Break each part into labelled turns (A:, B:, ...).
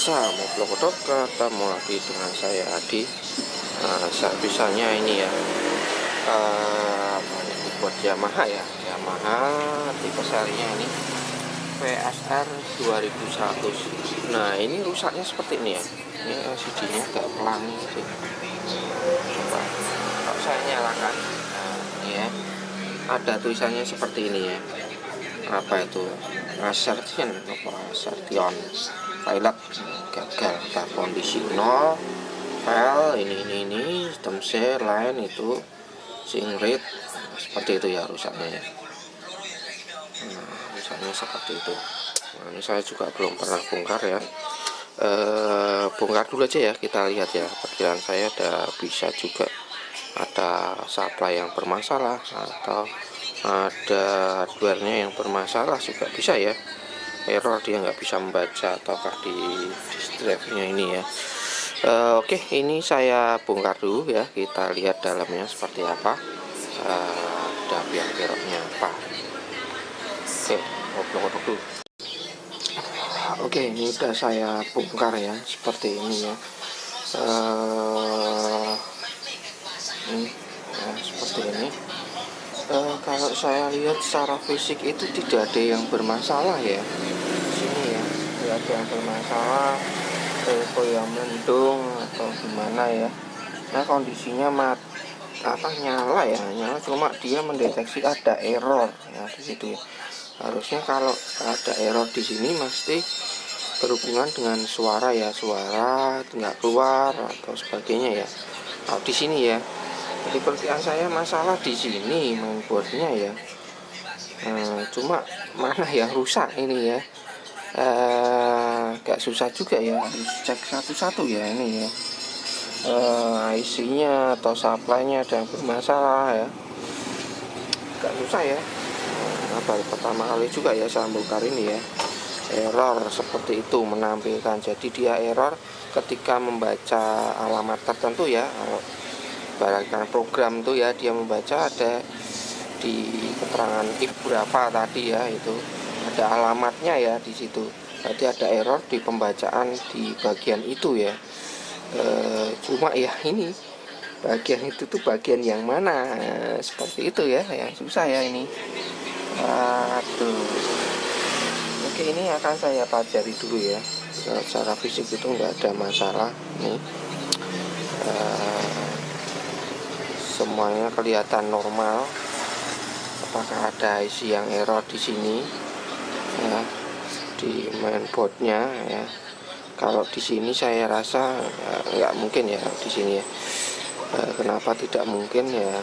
A: Pemirsa Motovlog, ketemu lagi dengan saya Adi. Bisanya ini ya, buat Yamaha ya, Yamaha tipe serinya ini VSR 2100. Nah ini rusaknya seperti ini ya, ini LCD-nya agak pelangi sih. Coba kalau saya nyalakan, nah ini ya, ada tulisannya seperti ini ya. Apa itu? Assertion pilot gagal, kondisi 0, file ini sistem C lain itu sync rate, seperti itu ya rusaknya ya. Nah, rusaknya seperti itu. Nah, ini saya juga belum pernah bongkar ya. Bongkar dulu aja ya, kita lihat ya. Perkiraan saya bisa juga ada supply yang bermasalah atau ada hardware-nya yang bermasalah juga bisa ya, error dia nggak bisa membaca ataukah di drive-nya ini ya. Oke, ini saya bongkar dulu ya, kita lihat dalamnya seperti apa, ada biang-keroknya apa. Oke, ngobrol dulu. Oke, ini udah saya bongkar ya, seperti ini ya. Seperti ini. Kalau saya lihat secara fisik itu tidak ada yang bermasalah ya. Sini ya, tidak ada yang bermasalah, yang mendung atau gimana ya. Nah kondisinya nyala ya, nyala, cuma dia mendeteksi ada error ya di situ ya. Harusnya kalau ada error di sini mesti berhubungan dengan suara ya, suara nggak keluar atau sebagainya ya. Kalau di sini ya, jadi perkiraan saya masalah di sini mainboardnya ya. Cuma mana yang rusak ini ya, agak susah juga ya, harus cek satu-satu ya ini ya. IC-nya atau supply-nya ada yang bermasalah ya, agak susah ya. Baru pertama kali juga ya saya bongkar ini ya, error seperti itu menampilkan. Jadi dia error ketika membaca alamat tertentu ya. Barangkali program tuh ya, dia membaca ada di keterangan IP berapa tadi ya, itu ada alamatnya ya di situ. Berarti ada error di pembacaan di bagian itu ya. Cuma ya ini bagian itu tuh bagian yang mana, seperti itu ya, yang susah ya ini. Aduh. Oke, ini akan saya pelajari dulu ya. Secara fisik itu nggak ada masalah nih. Semuanya kelihatan normal. Apakah ada IC yang error di sini ya, di mainboardnya ya. Kalau di sini saya rasa nggak mungkin ya di sini ya. Kenapa tidak mungkin ya,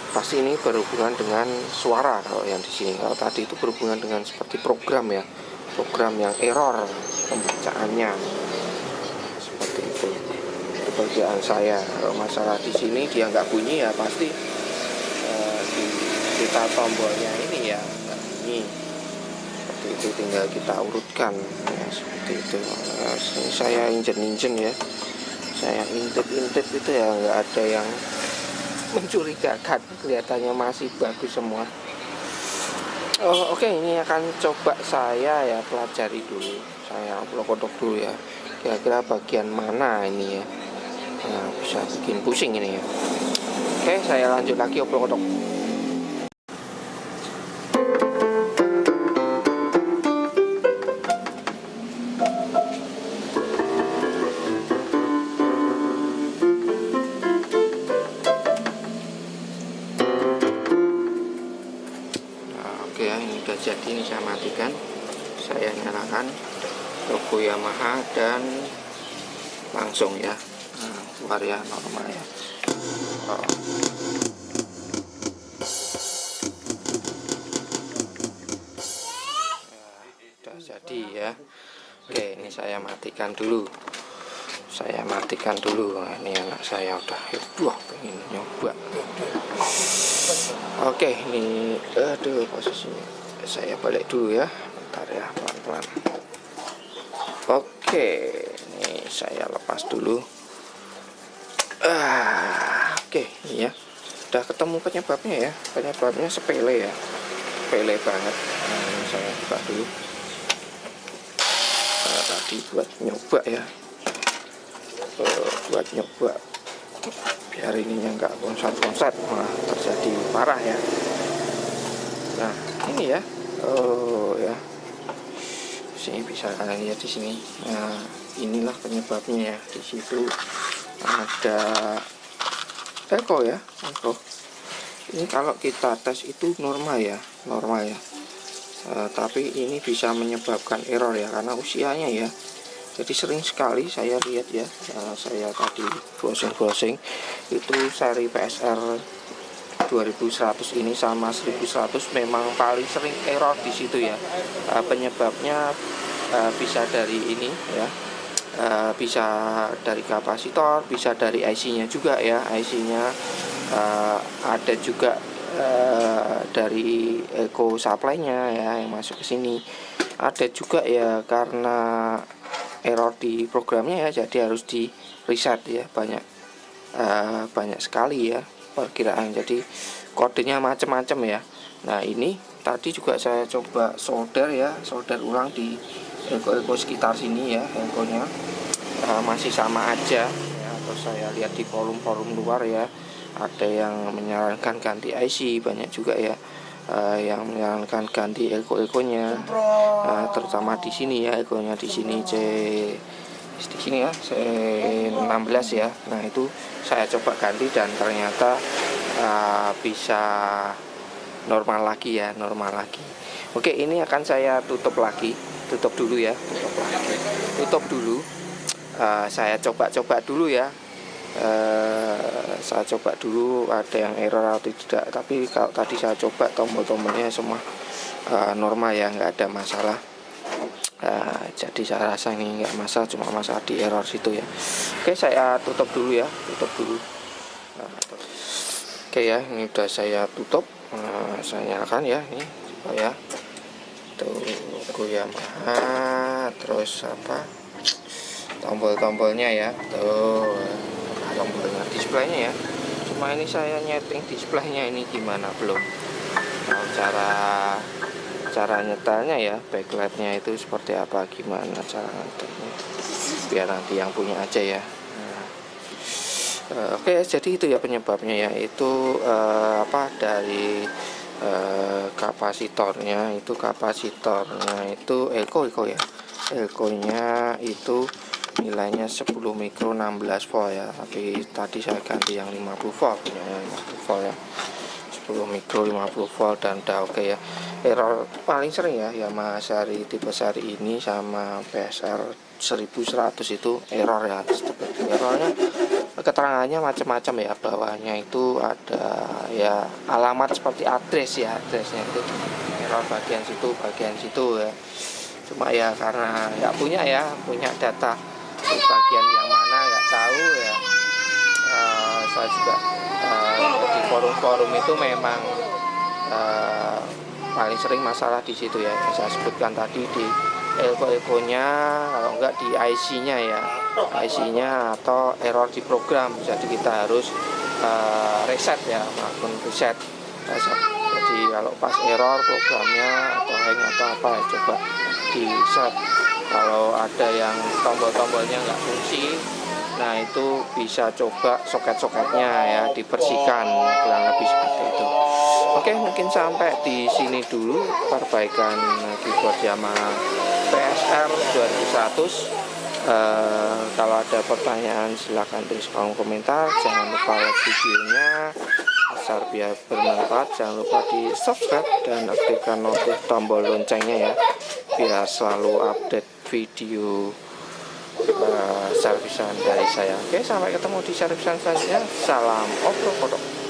A: pasti ini berhubungan dengan suara. Kalau yang di sini, kalau tadi itu berhubungan dengan seperti program ya, program yang error pembacaannya, seperti itu. Bagian saya, kalau masalah di sini dia nggak bunyi ya pasti kita tombolnya ini ya nggak bunyi. Seperti itu, tinggal kita urutkan ya, seperti itu. Ini saya injen ya, saya intip itu ya, nggak ada yang mencurigakan, kelihatannya masih bagus semua. Oke, ini akan coba saya ya pelajari dulu, saya kodok dulu ya, kira-kira bagian mana ini ya. Nah, bisa bikin pusing ini ya. Oke, saya lanjut lagi obrol-obrol. Oke ya, ini udah jadi, ini saya matikan, saya nyalakan logo Yamaha dan langsung ya. Keluar ya, normal ya. Udah jadi ya. Oke, ini saya matikan dulu. Nah, ini anak saya udah pengen nyoba. Oke, ini posisinya saya balik dulu ya, bentar ya, pelan-pelan. Oke, ini saya lepas dulu. Oke, ini ya, udah ketemu penyebabnya ya. Penyebabnya sepele ya, sepele banget. Nah, ini saya buka dulu. tadi buat nyoba ya, buat nyoba biar ininya nggak konslet malah terjadi parah ya. Nah ini ya, ya sini bisa kalian lihat di sini. Nah inilah penyebabnya ya. Di situ ada echo ya, echo. Ini kalau kita tes itu normal ya, normal ya. Tapi ini bisa menyebabkan error ya karena usianya ya. Jadi sering sekali saya lihat ya, saya tadi browsing itu seri PSR 2100 ini sama 1100 memang paling sering error di situ ya. Penyebabnya bisa dari ini ya, bisa dari kapasitor, bisa dari IC-nya juga ya. IC-nya ada juga dari eco supply-nya ya yang masuk ke sini. Ada juga ya karena error di programnya ya, jadi harus di reset ya. Banyak sekali ya perkiraan, jadi kodenya macam-macam ya. Nah ini tadi juga saya coba solder ya, solder ulang di eco sekitar sini ya, econya masih sama aja ya. Atau saya lihat di forum-forum luar ya, ada yang menyarankan ganti IC, banyak juga ya yang menyarankan ganti eco-nya, terutama di sini ya, econya di sini di sini ya C16 ya. Nah itu saya coba ganti dan ternyata bisa normal lagi ya, normal lagi. Oke, ini akan saya tutup lagi, tutup dulu ya, tutup dulu. Saya coba dulu ya. Saya coba dulu ada yang error atau tidak, tapi kalau tadi saya coba tombol-tombolnya semua normal ya, nggak ada masalah. Jadi saya rasa ini nggak masalah, cuma masalah di error situ ya. Oke, saya tutup dulu ya, tutup dulu. Oke ya, ini udah saya tutup. Saya nyalakan ya, ini supaya tuh Yamaha, terus apa tombol-tombolnya ya, tuh tombolnya, displaynya ya. Cuma ini saya nyeting displaynya ini gimana belum. Kalau cara nyetelnya ya, backlightnya itu seperti apa, gimana cara nyetelnya, biar nanti yang punya aja ya. Oke, jadi itu ya penyebabnya ya, itu dari kapasitornya itu eco ya, econya itu nilainya 10 mikro 16 volt ya, tapi tadi saya ganti yang 50 volt punya 50 volt ya, 10 mikro 50 volt dan udah oke ya. Error paling sering ya Yamaha seri tipe seri ini sama PSR 1100 itu error ya. Errornya keterangannya macam-macam ya, bawahnya itu ada ya alamat seperti address ya, addressnya itu error bagian situ ya. Cuma ya karena nggak punya data bagian yang mana nggak tahu ya. Saya juga di forum-forum itu memang paling sering masalah di situ ya, yang saya sebutkan tadi di eco-nya, kalau enggak di IC-nya ya, IC-nya atau error di program. Jadi kita harus reset ya, melakukan reset. Jadi kalau pas error programnya atau hang atau apa ya, coba di reset. Kalau ada yang tombol-tombolnya nggak fungsi, nah itu bisa coba soket-soketnya ya dibersihkan, kurang lebih seperti itu. Oke, mungkin sampai di sini dulu perbaikan keyboard Yamaha PSR 2100. Kalau ada pertanyaan silahkan tulis kolom komentar. Jangan lupa like videonya asal biar bermanfaat. Jangan lupa di subscribe dan aktifkan notif tombol loncengnya ya, biar selalu update video servisan dari saya. Oke, sampai ketemu di servisan selanjutnya. Salam off-road.